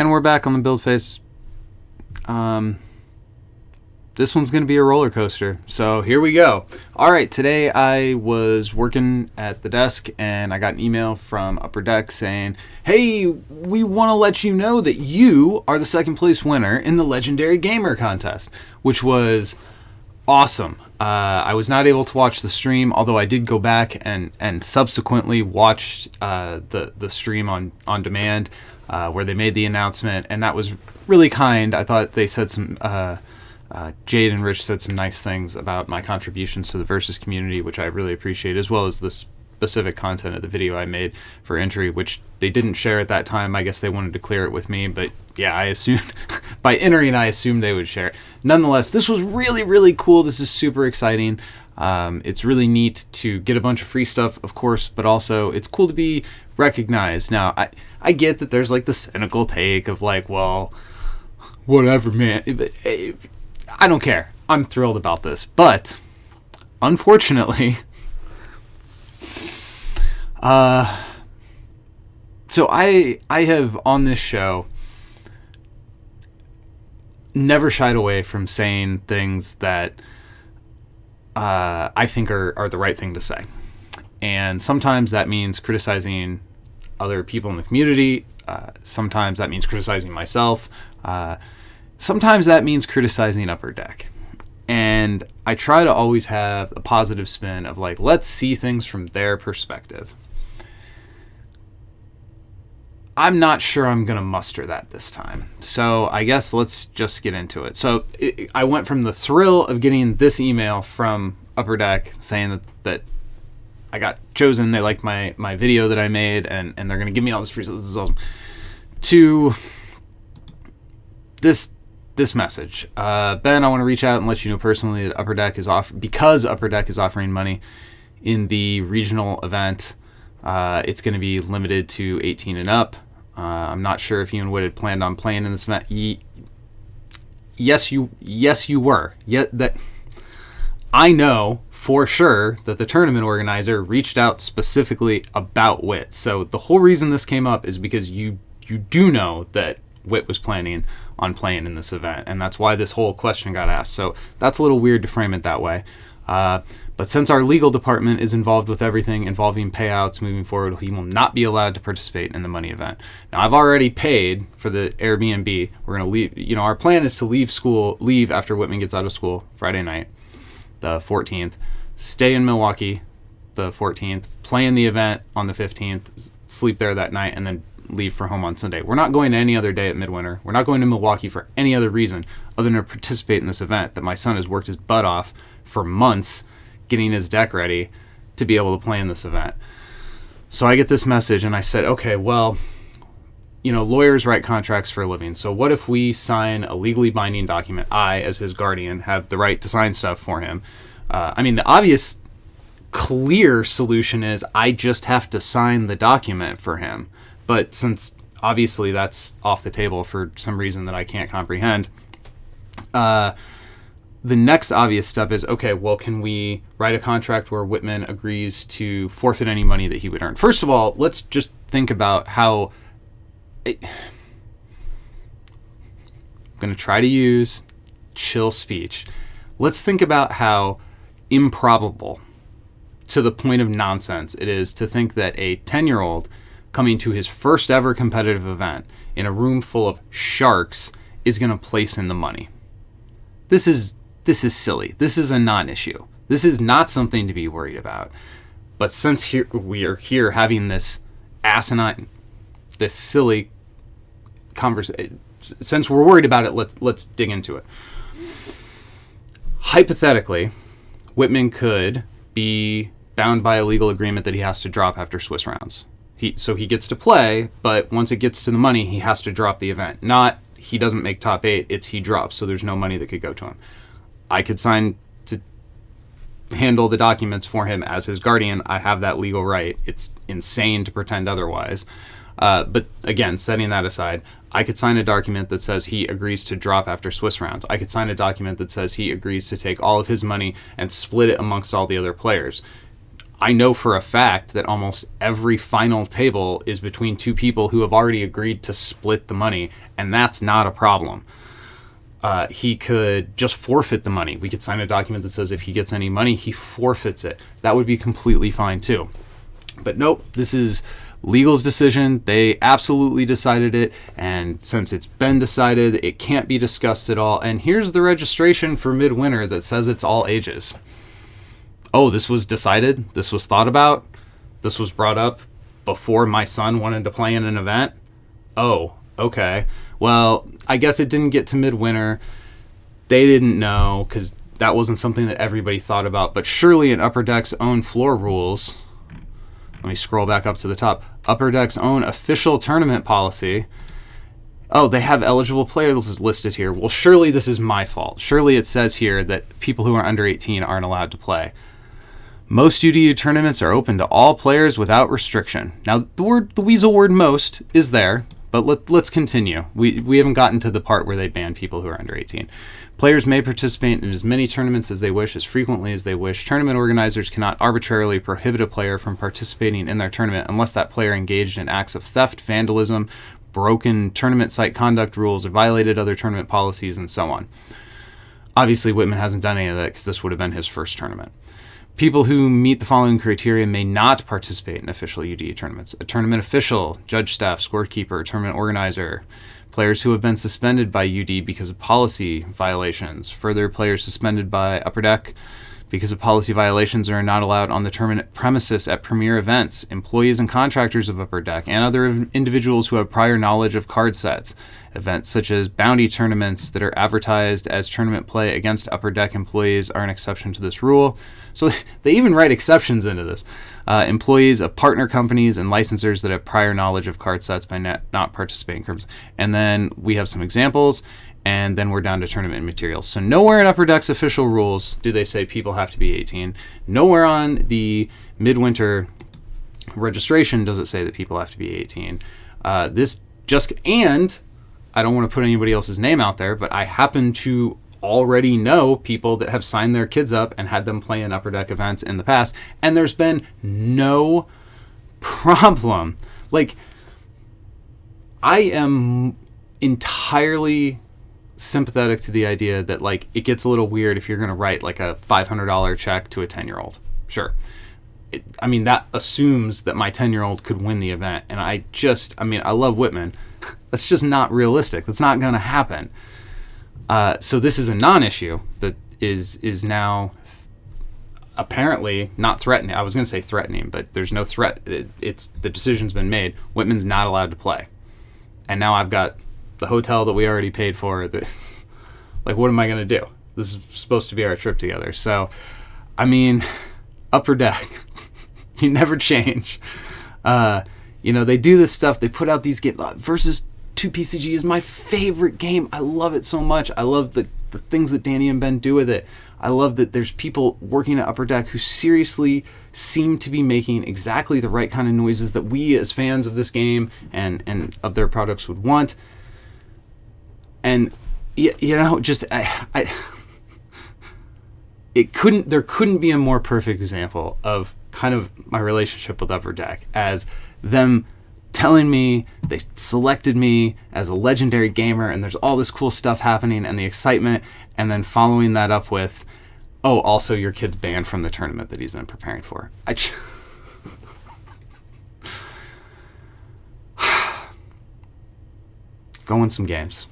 And we're back on the build phase. This one's going to be a roller coaster. So here we go. All right, today I was working at the desk and I got an email from Upper Deck saying, hey, we want to let you know that you are the second place winner in the Legendary Gamer contest, which was awesome. I was not able to watch the stream, although I did go back and subsequently watched the stream on demand where they made the announcement, and that was really kind. I thought they said some... Jade and Rich said some nice things about my contributions to the Versus community, which I really appreciate, as well as the specific content of the video I made for entry, which they didn't share at that time. I guess they wanted to clear it with me, but yeah, I assumed by entering, I assumed they would share it. Nonetheless, this was really, really cool. This is super exciting. It's really neat to get a bunch of free stuff, of course, but also it's cool to be recognized. Now, I get that there's like the cynical take of like, well, whatever, man. I don't care. I'm thrilled about this. But, unfortunately, so I have, on this show, never shied away from saying things that I think are the right thing to say. And sometimes that means criticizing other people in the community. Sometimes that means criticizing myself. Sometimes that means criticizing Upper Deck. And I try to always have a positive spin of like, let's see things from their perspective. I'm not sure I'm going to muster that this time. So I guess let's just get into it. So I went from the thrill of getting this email from Upper Deck saying that I got chosen, they liked my video that I made, and they're going to give me all this free stuff. This is awesome. To this message. Ben, I want to reach out and let you know personally that Upper Deck is because Upper Deck is offering money in the regional event. It's going to be limited to 18 and up. I'm not sure if you and Whit had planned on playing in this event. Yes, you were. That I know for sure that the tournament organizer reached out specifically about Whit. So the whole reason this came up is because you do know that Whit was planning on playing in this event, and that's why this whole question got asked. So that's a little weird to frame it that way. But since our legal department is involved with everything involving payouts moving forward, he will not be allowed to participate in the money event. Now, I've already paid for the Airbnb. We're going to leave. Our plan is to leave after Whitman gets out of school Friday night, the 14th, stay in Milwaukee the 14th, play in the event on the 15th, sleep there that night, and then leave for home on Sunday. We're not going to any other day at Midwinter. We're not going to Milwaukee for any other reason other than to participate in this event that my son has worked his butt off for months getting his deck ready to be able to play in this event. So I get this message and I said, okay, well, lawyers write contracts for a living. So what if we sign a legally binding document? I, as his guardian, have the right to sign stuff for him. The obvious clear solution is I just have to sign the document for him. But since obviously that's off the table for some reason that I can't comprehend, the next obvious step is, okay, well, can we write a contract where Whitman agrees to forfeit any money that he would earn? First of all, let's just think about how... I'm going to try to use chill speech. Let's think about how improbable, to the point of nonsense, it is to think that a 10-year-old coming to his first ever competitive event in a room full of sharks is going to place in the money. This is silly. This is a non-issue. This is not something to be worried about. But since we are here having this asinine, this silly conversation, since we're worried about it, let's dig into it. Hypothetically, Whitman could be bound by a legal agreement that he has to drop after Swiss rounds. So he gets to play, but once it gets to the money, he has to drop the event. Not he doesn't make top 8, it's he drops, so there's no money that could go to him. I could sign to handle the documents for him as his guardian. I have that legal right. It's insane to pretend otherwise. But again, setting that aside, I could sign a document that says he agrees to drop after Swiss rounds. I could sign a document that says he agrees to take all of his money and split it amongst all the other players. I know for a fact that almost every final table is between two people who have already agreed to split the money, and that's not a problem. He could just forfeit the money. We could sign a document that says if he gets any money, he forfeits it. That would be completely fine too. But nope, this is legal's decision. They absolutely decided it, and since it's been decided, it can't be discussed at all. And here's the registration for Midwinter that says it's all ages. Oh, this was decided? This was thought about? This was brought up before my son wanted to play in an event? Oh, okay. Well, I guess it didn't get to Midwinter. They didn't know, because that wasn't something that everybody thought about. But surely in Upper Deck's own floor rules, let me scroll back up to the top, Upper Deck's own official tournament policy, oh, they have eligible players listed here. Well, surely this is my fault. Surely it says here that people who are under 18 aren't allowed to play. Most UDU tournaments are open to all players without restriction. Now, the weasel word most is there, but let's continue. We haven't gotten to the part where they ban people who are under 18. Players may participate in as many tournaments as they wish, as frequently as they wish. Tournament organizers cannot arbitrarily prohibit a player from participating in their tournament unless that player engaged in acts of theft, vandalism, broken tournament site conduct rules, or violated other tournament policies, and so on. Obviously, Whitman hasn't done any of that because this would have been his first tournament. People who meet the following criteria may not participate in official UDU tournaments: a tournament official, judge staff, scorekeeper, tournament organizer, players who have been suspended by UD because of policy violations, further players suspended by Upper Deck because of policy violations are not allowed on the tournament premises at premier events, employees and contractors of Upper Deck, and other individuals who have prior knowledge of card sets. Events such as bounty tournaments that are advertised as tournament play against Upper Deck employees are an exception to this rule. So they even write exceptions into this. Employees of partner companies and licensors that have prior knowledge of card sets by not participating. And then we have some examples, and then we're down to tournament materials. So nowhere in Upper Deck's official rules do they say people have to be 18. Nowhere on the Midwinter registration does it say that people have to be 18. And I don't want to put anybody else's name out there, but I happen to already know people that have signed their kids up and had them play in Upper Deck events in the past, and there's been no problem. Like, I am entirely sympathetic to the idea that, like, it gets a little weird if you're going to write like a $500 check to a 10-year-old. Sure. That assumes that my 10-year-old could win the event, and I love Whitman. That's just not realistic. That's not going to happen. So this is a non-issue that is now apparently not threatening. I was going to say threatening, but there's no threat. It's the decision's been made. Whitman's not allowed to play. And now I've got the hotel that we already paid for. Like, what am I going to do? This is supposed to be our trip together. So, Upper Deck, you never change. They do this stuff. They put out these games. Versus 2 PCG is my favorite game. I love it so much. I love the things that Danny and Ben do with it. I love that there's people working at Upper Deck who seriously seem to be making exactly the right kind of noises that we as fans of this game and of their products would want. And there couldn't be a more perfect example of kind of my relationship with Upper Deck as them telling me they selected me as a legendary gamer and there's all this cool stuff happening and the excitement, and then following that up with, oh, also your kid's banned from the tournament that he's been preparing for. Go win some games.